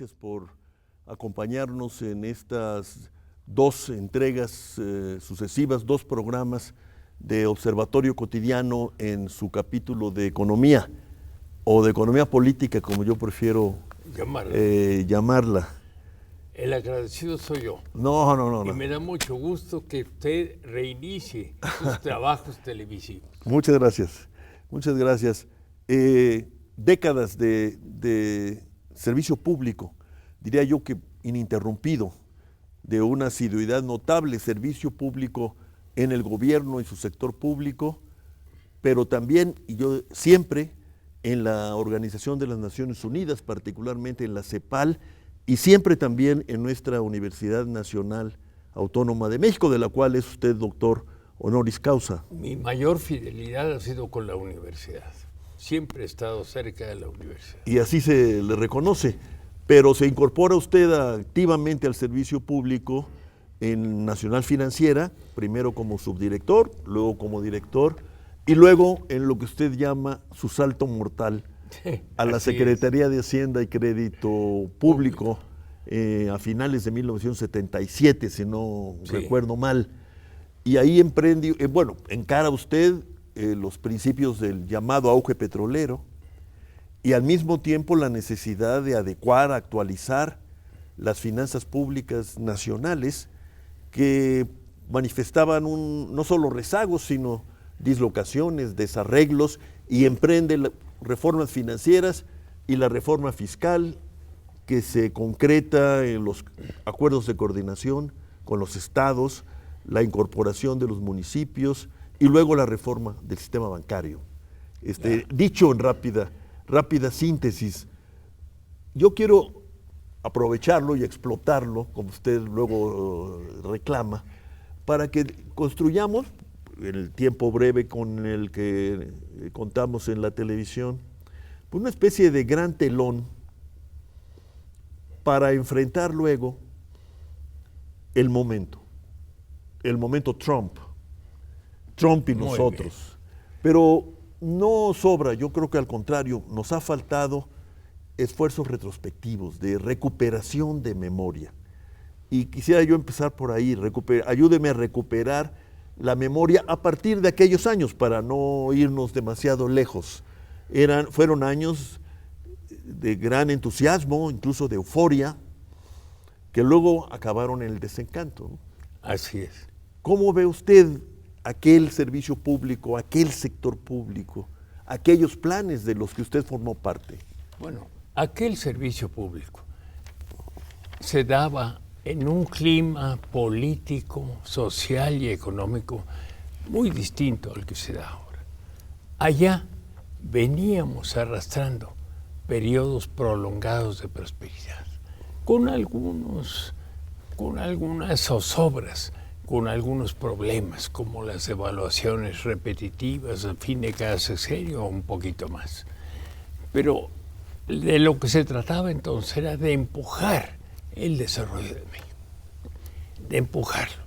gracias por acompañarnos en estas dos entregas sucesivas, dos programas de Observatorio Cotidiano en su capítulo de economía, o de economía política, como yo prefiero llamarla. El agradecido soy yo. No. Y me da mucho gusto que usted reinicie sus trabajos televisivos. Muchas gracias. Décadas de servicio público, diría yo que ininterrumpido, de una asiduidad notable, servicio público en el gobierno y su sector público, pero también, y yo siempre, en la Organización de las Naciones Unidas, particularmente en la CEPAL, y siempre también en nuestra Universidad Nacional Autónoma de México, de la cual es usted doctor honoris causa. Mi mayor fidelidad ha sido con la universidad. Siempre he estado cerca de la universidad. Y así se le reconoce, pero se incorpora usted activamente al servicio público en Nacional Financiera, primero como subdirector, luego como director, y luego en lo que usted llama su salto mortal a la Secretaría de Hacienda y Crédito Público a finales de 1977, si no recuerdo mal. Y ahí encara usted los principios del llamado auge petrolero y al mismo tiempo la necesidad de adecuar, actualizar las finanzas públicas nacionales que manifestaban no solo rezagos, sino dislocaciones, desarreglos, y emprende reformas financieras y la reforma fiscal que se concreta en los acuerdos de coordinación con los estados, la incorporación de los municipios y luego la reforma del sistema bancario. Dicho en rápida síntesis, yo quiero aprovecharlo y explotarlo, como usted luego reclama, para que construyamos, en el tiempo breve con el que contamos en la televisión, una especie de gran telón para enfrentar luego el momento Trump y nosotros. Pero no sobra, yo creo que al contrario, nos ha faltado esfuerzos retrospectivos de recuperación de memoria. Y quisiera yo empezar por ahí, ayúdeme a recuperar la memoria a partir de aquellos años para no irnos demasiado lejos. Fueron años de gran entusiasmo, incluso de euforia, que luego acabaron en el desencanto, ¿no? Así es. ¿Cómo ve usted aquel servicio público, aquel sector público, aquellos planes de los que usted formó parte? Bueno, aquel servicio público se daba en un clima político, social y económico muy distinto al que se da ahora. Allá veníamos arrastrando periodos prolongados de prosperidad, con algunas zozobras, con algunos problemas, como las evaluaciones repetitivas a fin de cada sexenio o un poquito más. Pero de lo que se trataba entonces era de empujar el desarrollo de México, de empujarlo,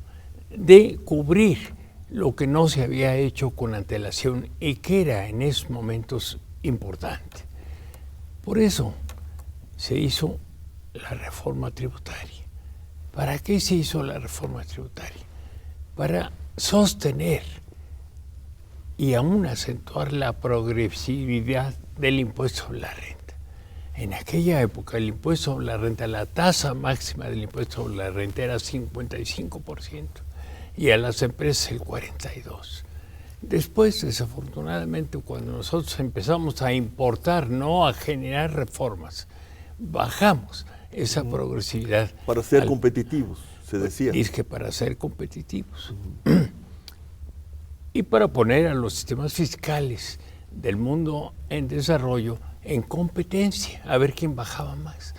de cubrir lo que no se había hecho con antelación y que era en esos momentos importante. Por eso se hizo la reforma tributaria. ¿Para qué se hizo la reforma tributaria? Para sostener y aún acentuar la progresividad del impuesto sobre la renta. En aquella época el impuesto sobre la renta, la tasa máxima del impuesto sobre la renta era 55% y a las empresas el 42%. Después, desafortunadamente, cuando nosotros empezamos a importar, no a generar reformas, bajamos esa progresividad. Para ser competitivos, se decía. Es que para ser competitivos. Y para poner a los sistemas fiscales del mundo en desarrollo en competencia, a ver quién bajaba más.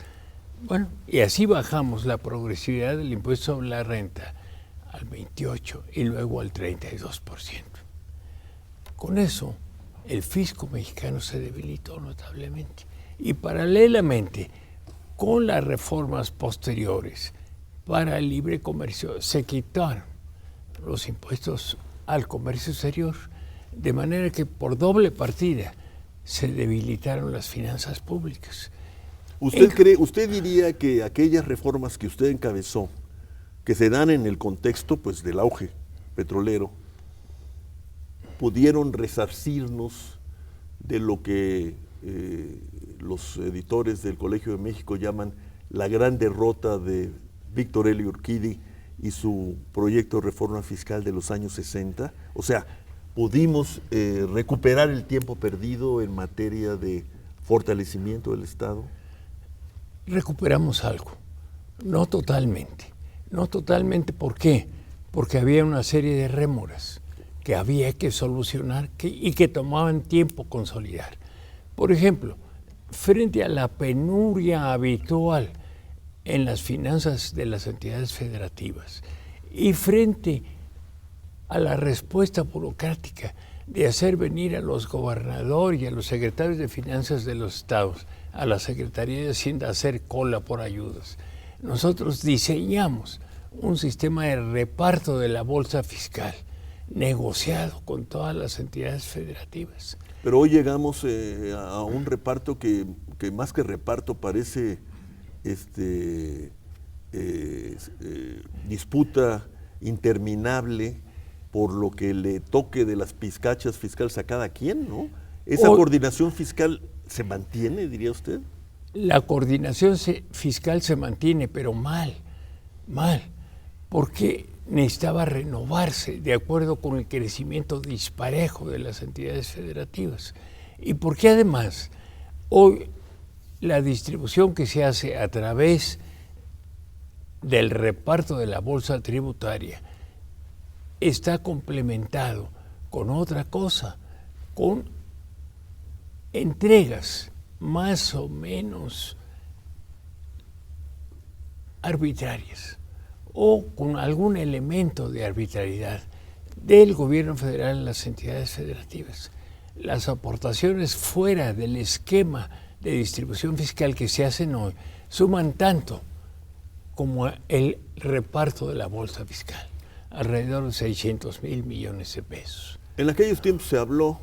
Bueno, y así bajamos la progresividad del impuesto sobre la renta al 28% y luego al 32%. Con eso, el fisco mexicano se debilitó notablemente. Y paralelamente, con las reformas posteriores para el libre comercio, se quitaron los impuestos al comercio exterior, de manera que por doble partida se debilitaron las finanzas públicas. ¿Usted diría que aquellas reformas que usted encabezó, que se dan en el contexto pues del auge petrolero, pudieron resarcirnos de lo que los editores del Colegio de México llaman la gran derrota de Víctor L. Urquidi y su proyecto de reforma fiscal de los años 60? O sea, ¿pudimos recuperar el tiempo perdido en materia de fortalecimiento del Estado? Recuperamos algo, no totalmente. No totalmente, ¿por qué? Porque había una serie de rémoras que había que solucionar y que tomaban tiempo consolidar. Por ejemplo, frente a la penuria habitual en las finanzas de las entidades federativas y frente a la respuesta burocrática de hacer venir a los gobernadores y a los secretarios de finanzas de los estados a la Secretaría de Hacienda a hacer cola por ayudas, nosotros diseñamos un sistema de reparto de la bolsa fiscal negociado con todas las entidades federativas. Pero hoy llegamos a un reparto que más que reparto parece disputa interminable por lo que le toque de las pizcachas fiscales a cada quien, ¿no? ¿Esa coordinación fiscal se mantiene, diría usted? La coordinación fiscal se mantiene, pero mal, porque necesitaba renovarse de acuerdo con el crecimiento disparejo de las entidades federativas. Y porque además, hoy la distribución que se hace a través del reparto de la bolsa tributaria está complementado con otra cosa, con entregas más o menos arbitrarias o con algún elemento de arbitrariedad del gobierno federal a las entidades federativas. Las aportaciones fuera del esquema de distribución fiscal que se hacen hoy suman tanto como el reparto de la bolsa fiscal, alrededor de 600,000 millones de pesos. En aquellos tiempos se habló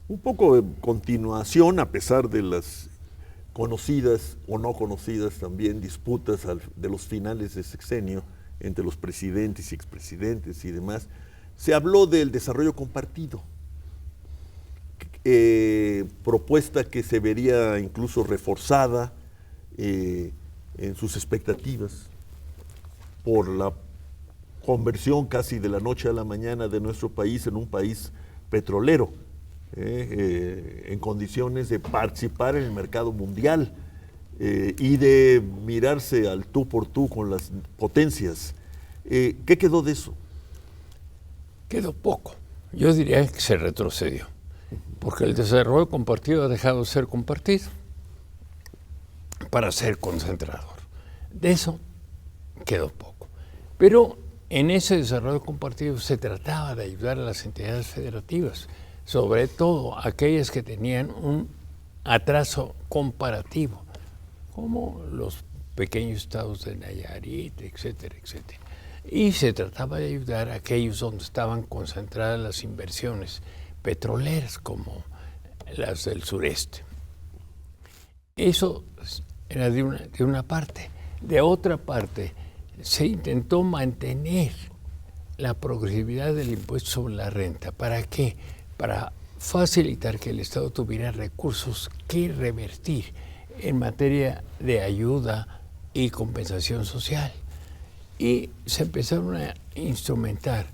un poco de continuación, a pesar de las conocidas o no conocidas también disputas de los finales de sexenio entre los presidentes y expresidentes y demás, se habló del desarrollo compartido, propuesta que se vería incluso reforzada en sus expectativas por la conversión casi de la noche a la mañana de nuestro país en un país petrolero, en condiciones de participar en el mercado mundial y de mirarse al tú por tú con las potencias. ¿Qué quedó de eso? Quedó poco. Yo diría que se retrocedió, porque el desarrollo compartido ha dejado de ser compartido para ser concentrador. De eso quedó poco. Pero en ese desarrollo compartido se trataba de ayudar a las entidades federativas, sobre todo aquellas que tenían un atraso comparativo, como los pequeños estados de Nayarit, etcétera, etcétera. Y se trataba de ayudar a aquellos donde estaban concentradas las inversiones petroleras, como las del sureste. Eso era de una parte. De otra parte, se intentó mantener la progresividad del impuesto sobre la renta. ¿Para qué? Para facilitar que el Estado tuviera recursos que revertir en materia de ayuda y compensación social. Y se empezaron a instrumentar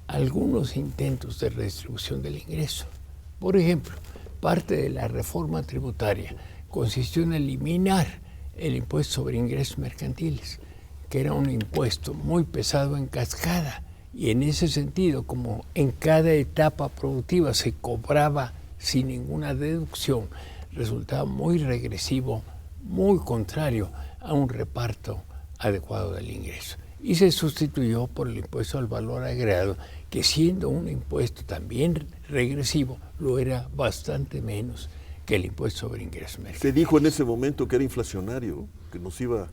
algunos intentos de redistribución del ingreso. Por ejemplo, parte de la reforma tributaria consistió en eliminar el impuesto sobre ingresos mercantiles, que era un impuesto muy pesado en cascada, y en ese sentido, como en cada etapa productiva se cobraba sin ninguna deducción, resultaba muy regresivo, muy contrario a un reparto adecuado del ingreso. Y se sustituyó por el impuesto al valor agregado, que siendo un impuesto también regresivo, lo era bastante menos que el impuesto sobre ingresos mercantiles. Se dijo en ese momento que era inflacionario, que nos iba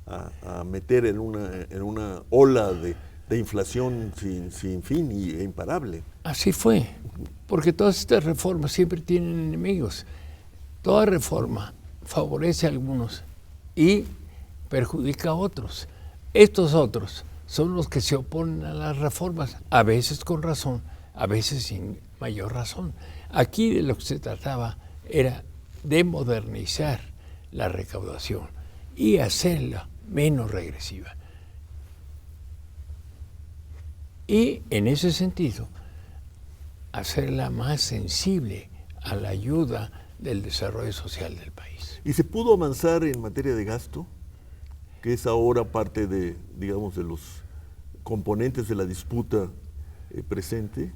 a meter en una ola de inflación sin fin e imparable. Así fue, porque todas estas reformas siempre tienen enemigos. Toda reforma favorece a algunos y perjudica a otros. Estos otros son los que se oponen a las reformas, a veces con razón, a veces sin mayor razón. Aquí de lo que se trataba era de modernizar la recaudación y hacerla menos regresiva. Y en ese sentido, hacerla más sensible a la ayuda del desarrollo social del país. ¿Y se pudo avanzar en materia de gasto? Que es ahora parte de, digamos, de los componentes de la disputa presente.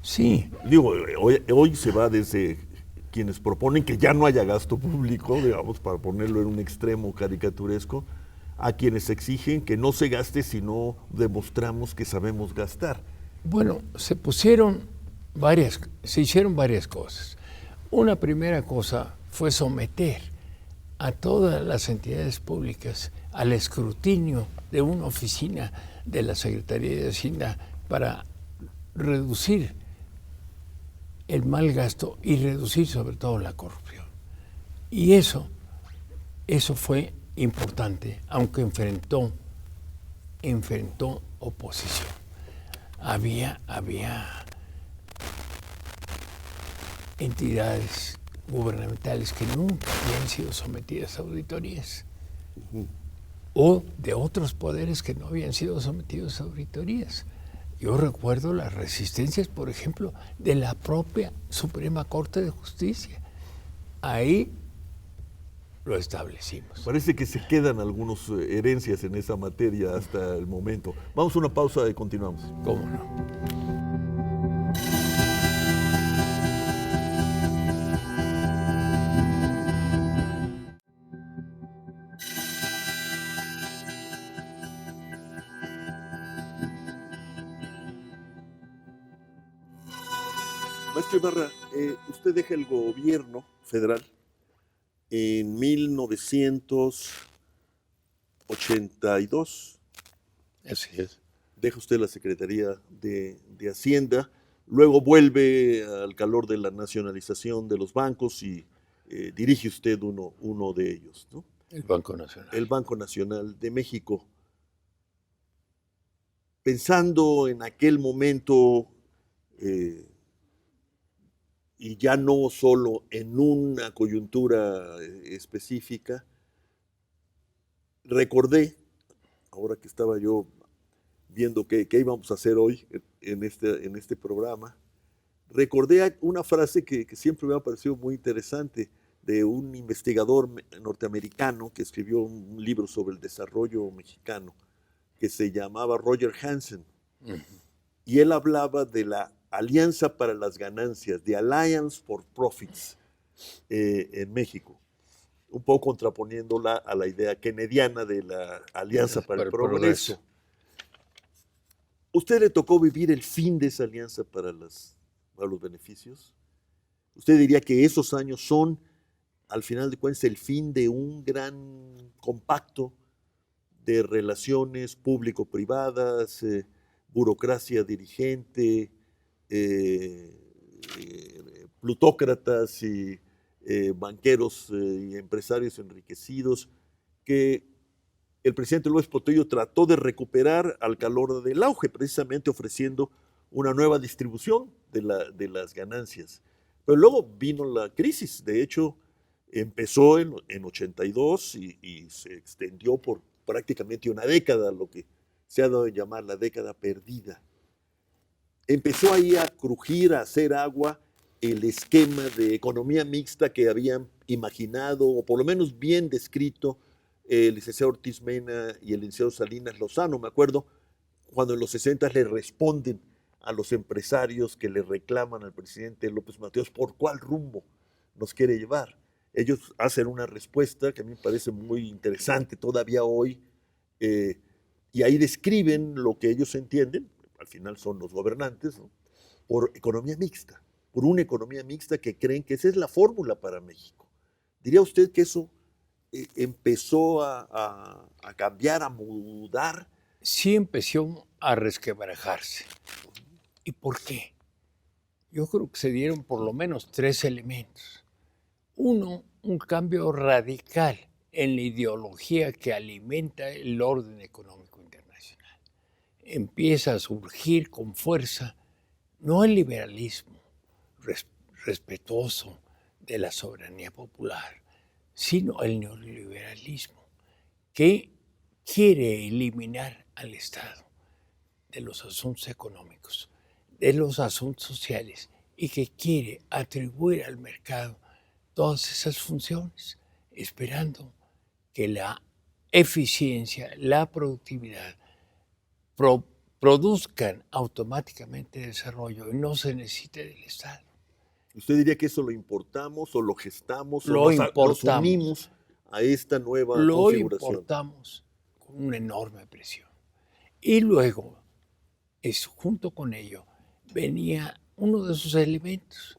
Sí. Digo, hoy se va desde quienes proponen que ya no haya gasto público, digamos, para ponerlo en un extremo caricaturesco, a quienes exigen que no se gaste si no demostramos que sabemos gastar. Bueno, se hicieron varias cosas. Una primera cosa fue someter a todas las entidades públicas al escrutinio de una oficina de la Secretaría de Hacienda para reducir el mal gasto y reducir sobre todo la corrupción. Y eso fue importante, aunque enfrentó oposición. Había entidades gubernamentales que nunca habían sido sometidas a auditorías, o de otros poderes que no habían sido sometidos a auditorías. Yo recuerdo las resistencias, por ejemplo, de la propia Suprema Corte de Justicia. Ahí lo establecimos. Parece que se quedan algunas herencias en esa materia hasta el momento. Vamos a una pausa y continuamos. ¿Cómo no? Maestro Ibarra, usted deja el gobierno federal en 1982. Así es. Deja usted la Secretaría de Hacienda, luego vuelve al calor de la nacionalización de los bancos y dirige usted uno de ellos, ¿no? El Banco Nacional. El Banco Nacional de México. Pensando en aquel momento, y ya no solo en una coyuntura específica, recordé, ahora que estaba yo viendo qué íbamos a hacer hoy en este programa, recordé una frase que siempre me ha parecido muy interesante de un investigador norteamericano que escribió un libro sobre el desarrollo mexicano, que se llamaba Roger Hansen. Y él hablaba de la Alianza para las Ganancias, the Alliance for Profits, en México, un poco contraponiéndola a la idea kennediana de la Alianza para el Progreso. ¿Usted le tocó vivir el fin de esa alianza para los beneficios? ¿Usted diría que esos años son, al final de cuentas, el fin de un gran compacto de relaciones público-privadas, burocracia dirigente, plutócratas y banqueros y empresarios enriquecidos, que el presidente López Portillo trató de recuperar al calor del auge, precisamente ofreciendo una nueva distribución de las ganancias? Pero luego vino la crisis. De hecho, empezó en 82 y se extendió por prácticamente una década, lo que se ha dado a llamar la década perdida. Empezó ahí a crujir, a hacer agua el esquema de economía mixta que habían imaginado, o por lo menos bien descrito, el licenciado Ortiz Mena y el licenciado Salinas Lozano. Me acuerdo cuando en los 60 le responden a los empresarios que le reclaman al presidente López Mateos por cuál rumbo nos quiere llevar. Ellos hacen una respuesta que a mí me parece muy interesante todavía hoy, y ahí describen lo que ellos entienden, al final son los gobernantes, ¿no?, por economía mixta, por una economía mixta que creen que esa es la fórmula para México. ¿Diría usted que eso empezó a cambiar, a mudar? Sí, empezó a resquebrajarse. ¿Y por qué? Yo creo que se dieron por lo menos tres elementos. Uno, un cambio radical en la ideología que alimenta el orden económico internacional. Empieza a surgir con fuerza no el liberalismo respetuoso de la soberanía popular, sino el neoliberalismo que quiere eliminar al Estado de los asuntos económicos, de los asuntos sociales, y que quiere atribuir al mercado todas esas funciones, esperando que la eficiencia, la productividad produzcan automáticamente desarrollo y no se necesite del Estado. ¿Usted diría que eso lo importamos o lo gestamos Lo o nos importamos. unimos a esta nueva Lo configuración? importamos con una enorme presión. Y luego, junto con ello, venía uno de sus elementos,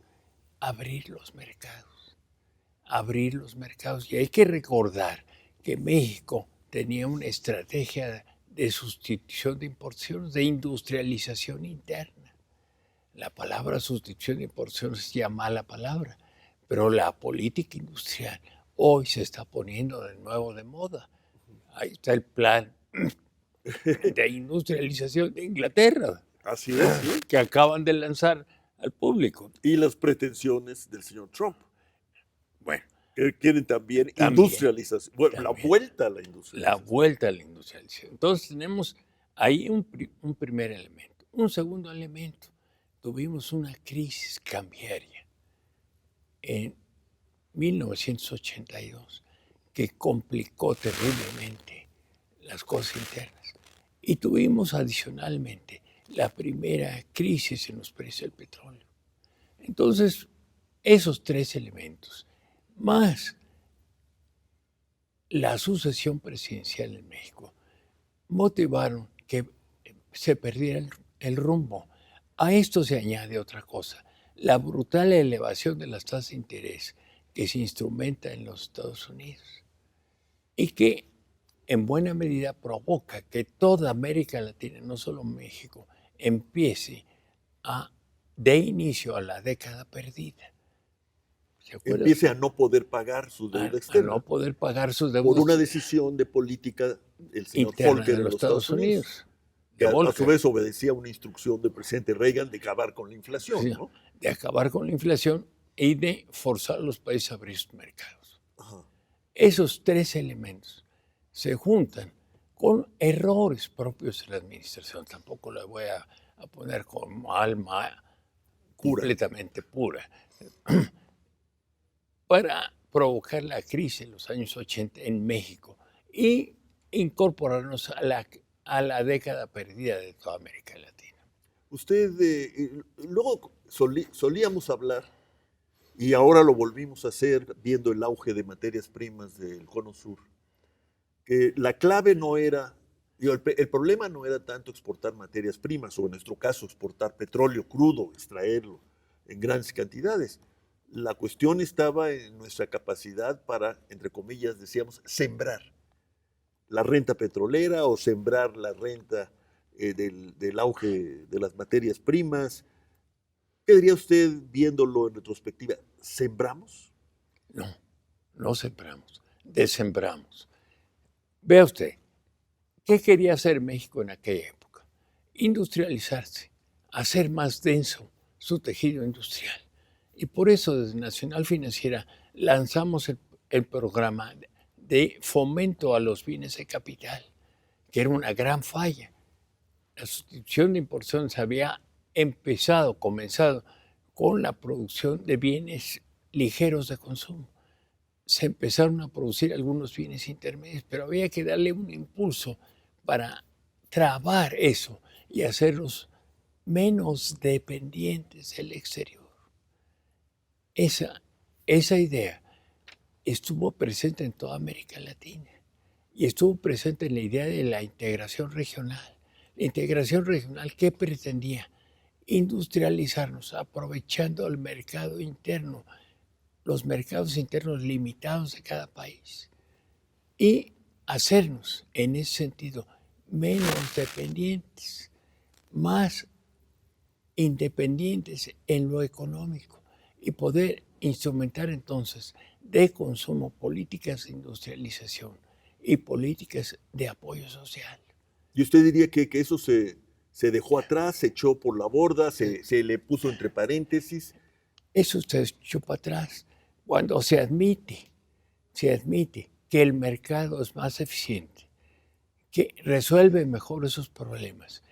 abrir los mercados. Abrir los mercados. Y hay que recordar que México tenía una estrategia de sustitución de importaciones, de industrialización interna. La palabra sustitución de importaciones es ya mala palabra, pero la política industrial hoy se está poniendo de nuevo de moda. Ahí está el plan de industrialización de Inglaterra. Así es, ¿sí? Que acaban de lanzar al público. Y las pretensiones del señor Trump. Bueno. Que quieren también industrialización. Bueno, también. La vuelta a la industrialización. La vuelta a la industrialización. Entonces tenemos ahí un primer elemento. Un segundo elemento. Tuvimos una crisis cambiaria en 1982 que complicó terriblemente las cosas internas. Y tuvimos adicionalmente la primera crisis en los precios del petróleo. Entonces, esos tres elementos, más la sucesión presidencial en México, motivaron que se perdiera el rumbo. A esto se añade otra cosa, la brutal elevación de las tasas de interés que se instrumenta en los Estados Unidos y que en buena medida provoca que toda América Latina, no solo México, empiece de inicio a la década perdida. Empiece a no poder pagar su deuda externa. A no poder pagar sus deudas. Por una decisión de política del señor Volcker en los Estados Unidos. Que a su vez obedecía una instrucción del presidente Reagan de acabar con la inflación. Sí, ¿no? De acabar con la inflación y de forzar a los países a abrir sus mercados. Ajá. Esos tres elementos se juntan con errores propios de la administración. Tampoco la voy a poner como alma completamente pura. Para provocar la crisis en los años 80 en México y incorporarnos a la década perdida de toda América Latina. Usted, luego solíamos hablar, y ahora lo volvimos a hacer viendo el auge de materias primas del Cono Sur, que la clave no era, el problema no era tanto exportar materias primas, o en nuestro caso exportar petróleo crudo, extraerlo en grandes cantidades. La cuestión estaba en nuestra capacidad para, entre comillas, decíamos, sembrar la renta petrolera o sembrar la renta del auge de las materias primas. ¿Qué diría usted viéndolo en retrospectiva? ¿Sembramos? No, no sembramos, desembramos. Vea usted, ¿qué quería hacer México en aquella época? Industrializarse, hacer más denso su tejido industrial. Y por eso desde Nacional Financiera lanzamos el programa de fomento a los bienes de capital, que era una gran falla. La sustitución de importaciones había comenzado con la producción de bienes ligeros de consumo. Se empezaron a producir algunos bienes intermedios, pero había que darle un impulso para trabar eso y hacerlos menos dependientes del exterior. Esa idea estuvo presente en toda América Latina y estuvo presente en la idea de la integración regional. La integración regional, ¿qué pretendía? Industrializarnos aprovechando el mercado interno, los mercados internos limitados de cada país y hacernos, en ese sentido, menos dependientes, más independientes en lo económico y poder instrumentar entonces de consumo, políticas de industrialización y políticas de apoyo social. ¿Y usted diría que eso se dejó atrás, se echó por la borda, se le puso entre paréntesis? Eso se echó para atrás cuando se admite que el mercado es más eficiente, que resuelve mejor esos problemas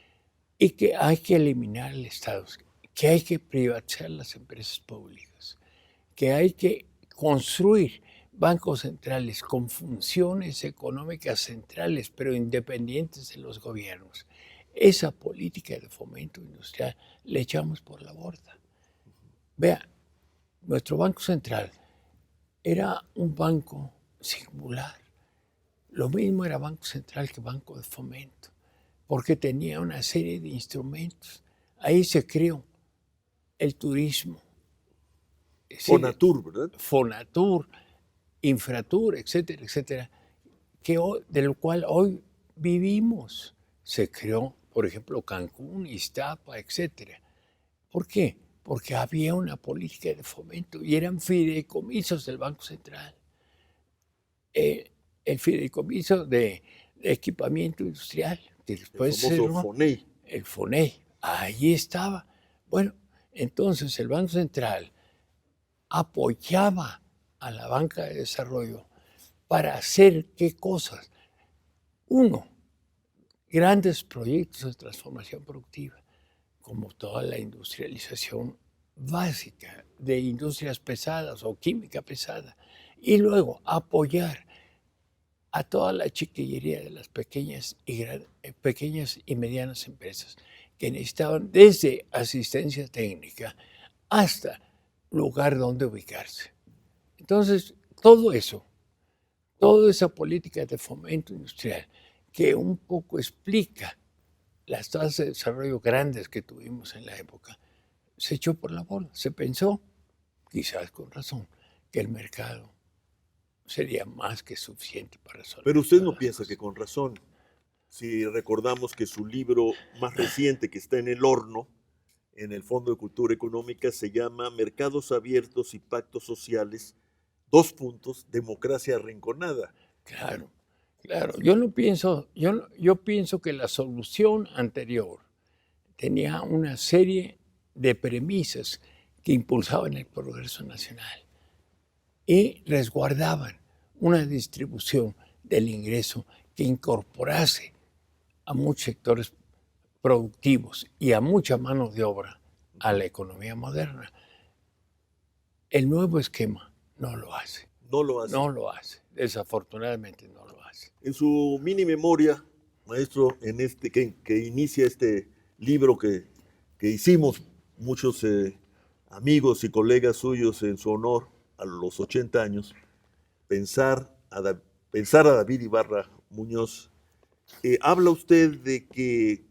y que hay que eliminar el Estado, que hay que privatizar las empresas públicas, que hay que construir bancos centrales con funciones económicas centrales, pero independientes de los gobiernos. Esa política de fomento industrial le echamos por la borda. Vea, nuestro Banco Central era un banco singular. Lo mismo era Banco Central que Banco de Fomento, porque tenía una serie de instrumentos. Ahí se creó el turismo. Fonatur, ¿verdad? Fonatur, Infratur, etcétera, etcétera, del cual hoy vivimos. Se creó, por ejemplo, Cancún, Iztapa, etcétera. ¿Por qué? Porque había una política de fomento y eran fideicomisos del Banco Central. El fideicomiso de equipamiento industrial, que después el famoso FONEI. El FONEI, ahí estaba. Bueno, entonces el Banco Central apoyaba a la banca de desarrollo para hacer qué cosas. Uno, grandes proyectos de transformación productiva, como toda la industrialización básica de industrias pesadas o química pesada, y luego apoyar a toda la chiquillería de las pequeñas y medianas empresas que necesitaban desde asistencia técnica hasta lugar donde ubicarse. Entonces, todo eso, toda esa política de fomento industrial que un poco explica las tasas de desarrollo grandes que tuvimos en la época, se echó por la borda. Se pensó, quizás con razón, que el mercado sería más que suficiente para resolver. Pero usted no piensa que con razón, si recordamos que su libro más reciente que está en el horno, en el Fondo de Cultura Económica, se llama Mercados Abiertos y Pactos Sociales, democracia arrinconada. Claro, claro. Yo pienso que la solución anterior tenía una serie de premisas que impulsaban el progreso nacional y resguardaban una distribución del ingreso que incorporase a muchos sectores productivos y a mucha mano de obra a la economía moderna. El nuevo esquema no lo hace. No lo hace. No lo hace. Desafortunadamente no lo hace. En su mini memoria, maestro, en que inicia este libro que hicimos muchos amigos y colegas suyos en su honor a los 80 años, pensar a David Ibarra Muñoz, habla usted de que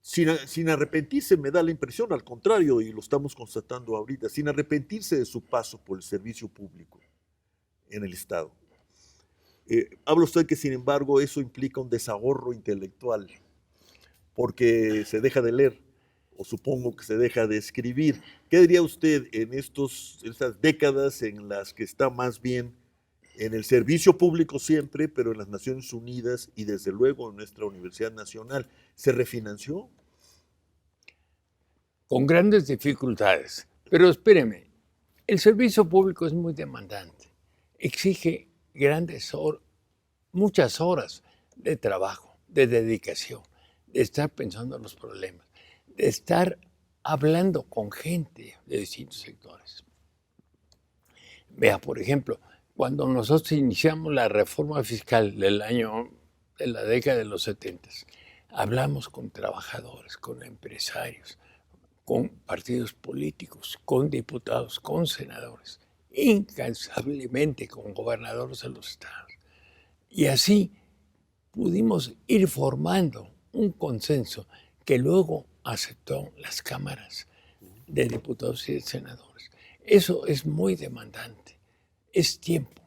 sin arrepentirse, me da la impresión, al contrario, y lo estamos constatando ahorita, sin arrepentirse de su paso por el servicio público en el Estado. Habla usted que, sin embargo, eso implica un desahorro intelectual, porque se deja de leer, o supongo que se deja de escribir. ¿Qué diría usted en estas décadas en las que está más bien en el servicio público siempre, pero en las Naciones Unidas y desde luego en nuestra Universidad Nacional? ¿Se refinanció? Con grandes dificultades. Pero espéreme, el servicio público es muy demandante. Exige muchas horas de trabajo, de dedicación, de estar pensando en los problemas, de estar hablando con gente de distintos sectores. Vea, por ejemplo, cuando nosotros iniciamos la reforma fiscal de la década de los 70, hablamos con trabajadores, con empresarios, con partidos políticos, con diputados, con senadores, incansablemente con gobernadores de los estados. Y así pudimos ir formando un consenso que luego aceptó las cámaras de diputados y de senadores. Eso es muy demandante. Es tiempo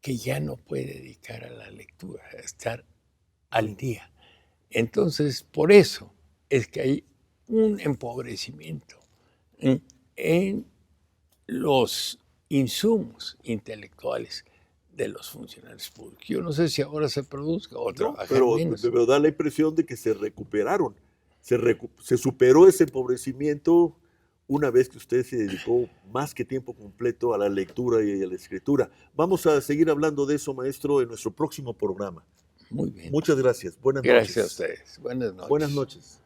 que ya no puede dedicar a la lectura, a estar al día. Entonces, por eso es que hay un empobrecimiento en los insumos intelectuales de los funcionarios públicos. Yo no sé si ahora se produzca o No, trabajar menos. pero da la impresión de que se recuperaron. Se superó ese empobrecimiento una vez que usted se dedicó más que tiempo completo a la lectura y a la escritura. Vamos a seguir hablando de eso, maestro, en nuestro próximo programa. Muy bien. Muchas gracias. Buenas Gracias a noches. ustedes. Buenas noches. Buenas noches.